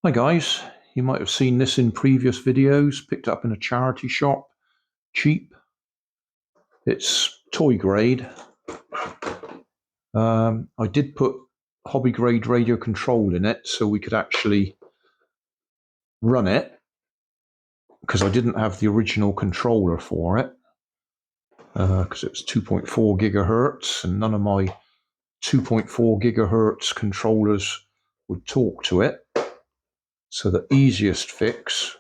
Hi guys, you might have seen this in previous videos, picked up in a charity shop, cheap. It's toy grade. I did put hobby grade radio control in it so we could actually run it, because I didn't have the original controller for it, because it was 2.4 gigahertz and none of my 2.4 gigahertz controllers would talk to it. So the easiest fix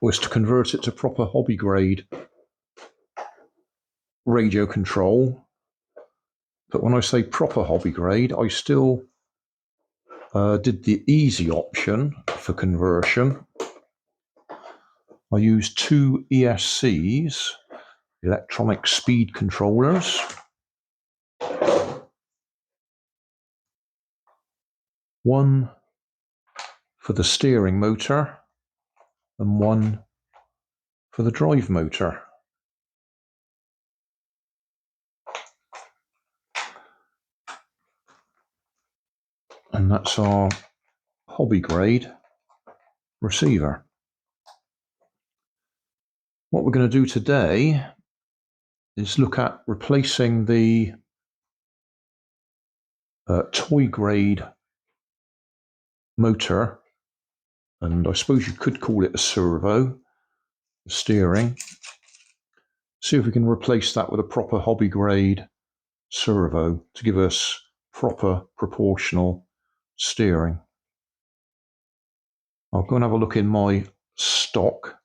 was to convert it to proper hobby grade radio control. But when I say proper hobby grade, I still did the easy option for conversion. I used two ESCs, electronic speed controllers. One for the steering motor and one for the drive motor. And that's our hobby grade receiver. What we're going to do today is look at replacing the toy grade motor, and I suppose you could call it a servo, the steering. See if we can replace that with a proper hobby grade servo to give us proper proportional steering. I'll go and have a look in my stock,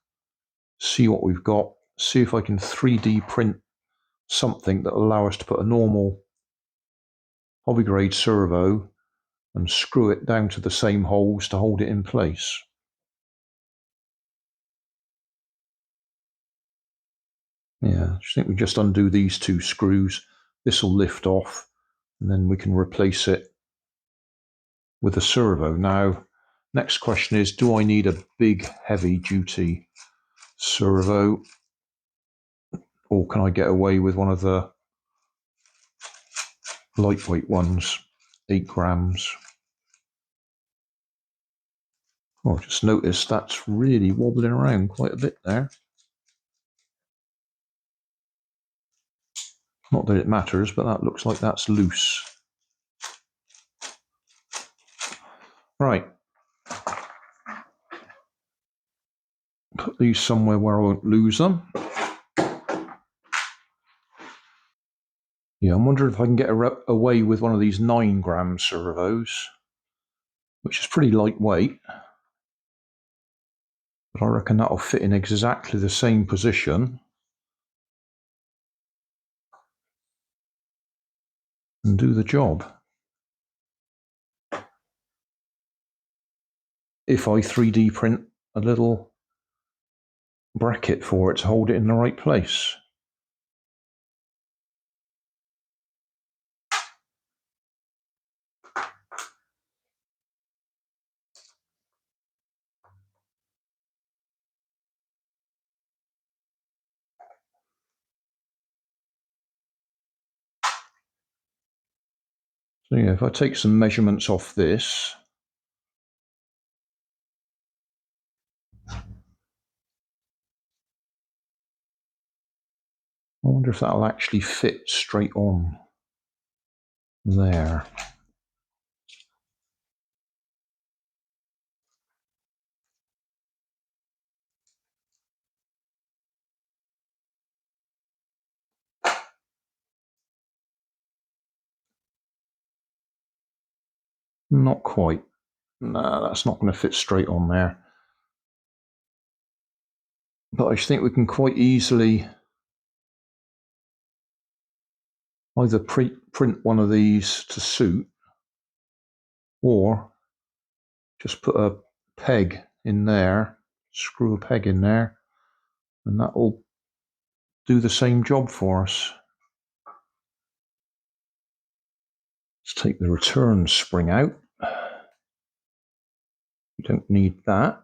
see what we've got, see if I can 3D print something that will allow us to put a normal hobby grade servo and screw it down to the same holes to hold it in place. Yeah, I think we just undo these two screws. This will lift off and then we can replace it with a servo. Now, next question is, do I need a big, heavy-duty servo, or can I get away with one of the lightweight ones, 8 grams? Oh, just noticed that's really wobbling around quite a bit there. Not that it matters, but that looks like that's loose. Right. Put these somewhere where I won't lose them. Yeah, I'm wondering if I can get away with one of these 9 gram servos, which is pretty lightweight. But I reckon that'll fit in exactly the same position and do the job. If I 3D print a little bracket for it to hold it in the right place. So yeah, if I take some measurements off this, I wonder if that'll actually fit straight on there. Not quite. No, that's not going to fit straight on there. But I think we can quite easily either print one of these to suit, or just put a peg in there, screw a peg in there, and that will do the same job for us. Let's take the return spring out. We don't need that.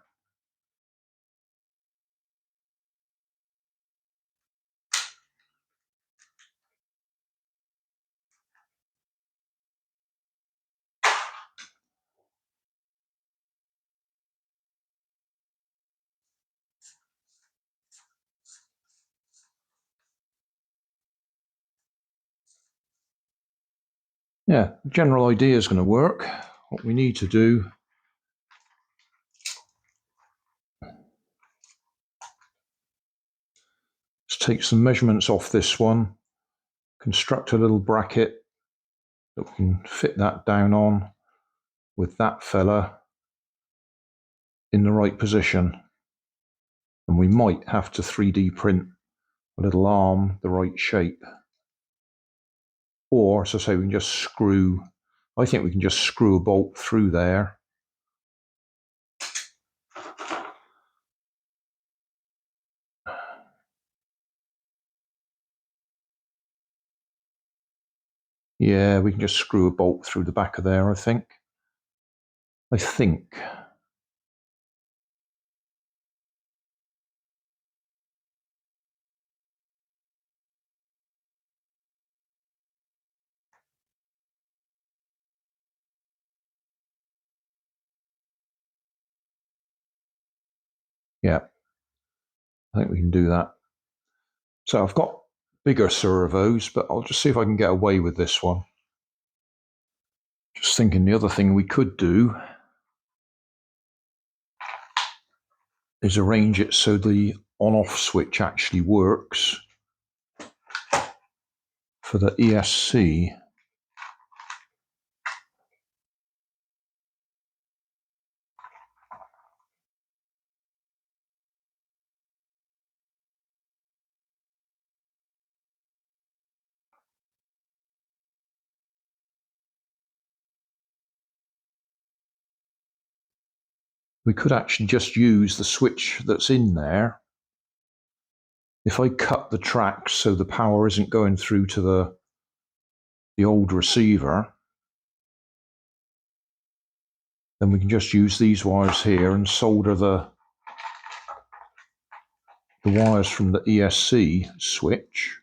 Yeah, the general idea is going to work. What we need to do is take some measurements off this one, construct a little bracket that we can fit that down on with that fella in the right position. And we might have to 3D print a little arm the right shape. Or, as I say, we can just screw, I think we can just screw a bolt through there. Yeah, we can just screw a bolt through the back of there, I think. Yeah, I think we can do that. So I've got bigger servos, but I'll just see if I can get away with this one. Just thinking the other thing we could do is arrange it so the on-off switch actually works for the ESC. We could actually just use the switch that's in there. If I cut the tracks so the power isn't going through to the old receiver, then we can just use these wires here and solder the wires from the ESC switch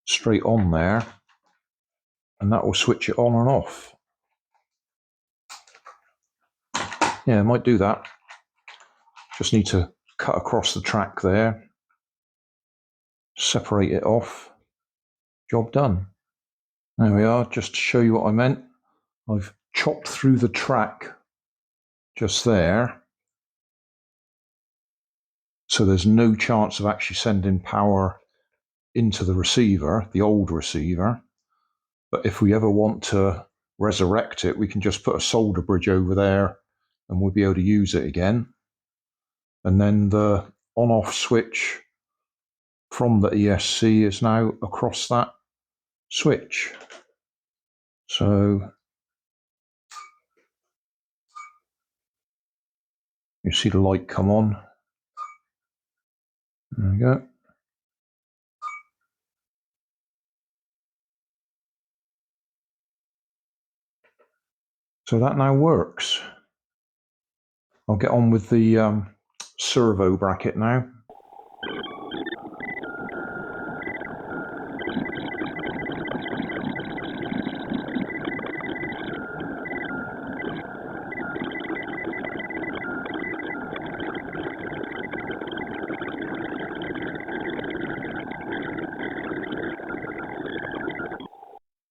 straight on there, and that will switch it on and off. Yeah, I might do that. Just need to cut across the track there, separate it off, job done. There we are, just to show you what I meant. I've chopped through the track just there, so there's no chance of actually sending power into the receiver, the old receiver. But if we ever want to resurrect it, we can just put a solder bridge over there and we'll be able to use it again. And then the on-off switch from the ESC is now across that switch. So you see the light come on. There we go. So that now works. I'll get on with the servo bracket now.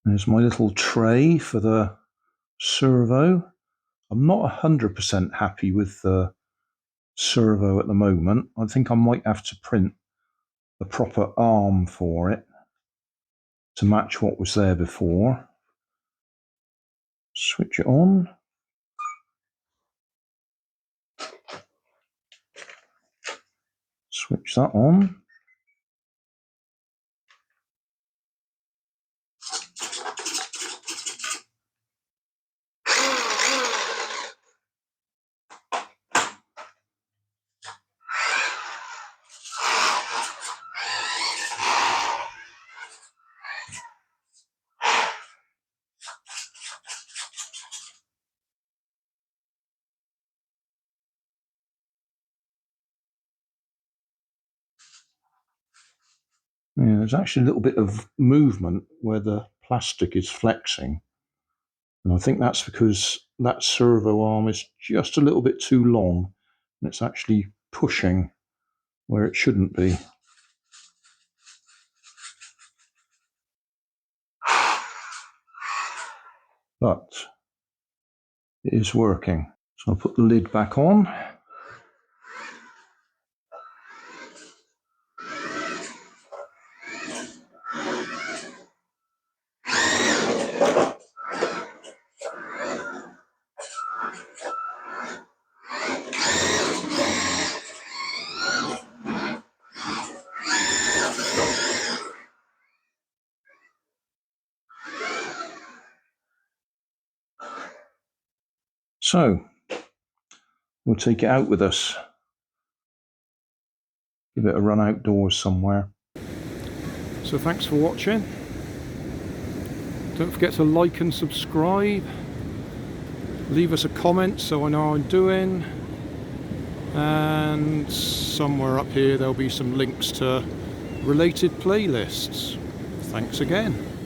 There's my little tray for the servo. I'm not 100% happy with the servo at the moment. I think I might have to print the proper arm for it to match what was there before. Switch it on. Switch that on. Yeah, there's actually a little bit of movement where the plastic is flexing. And I think that's because that servo arm is just a little bit too long and it's actually pushing where it shouldn't be. but it is working. So I'll put the lid back on. So we'll take it out with us. Give it a run outdoors somewhere. So thanks for watching. Don't forget to like and subscribe. Leave us a comment so I know how I'm doing. And somewhere up here there'll be some links to related playlists. Thanks again.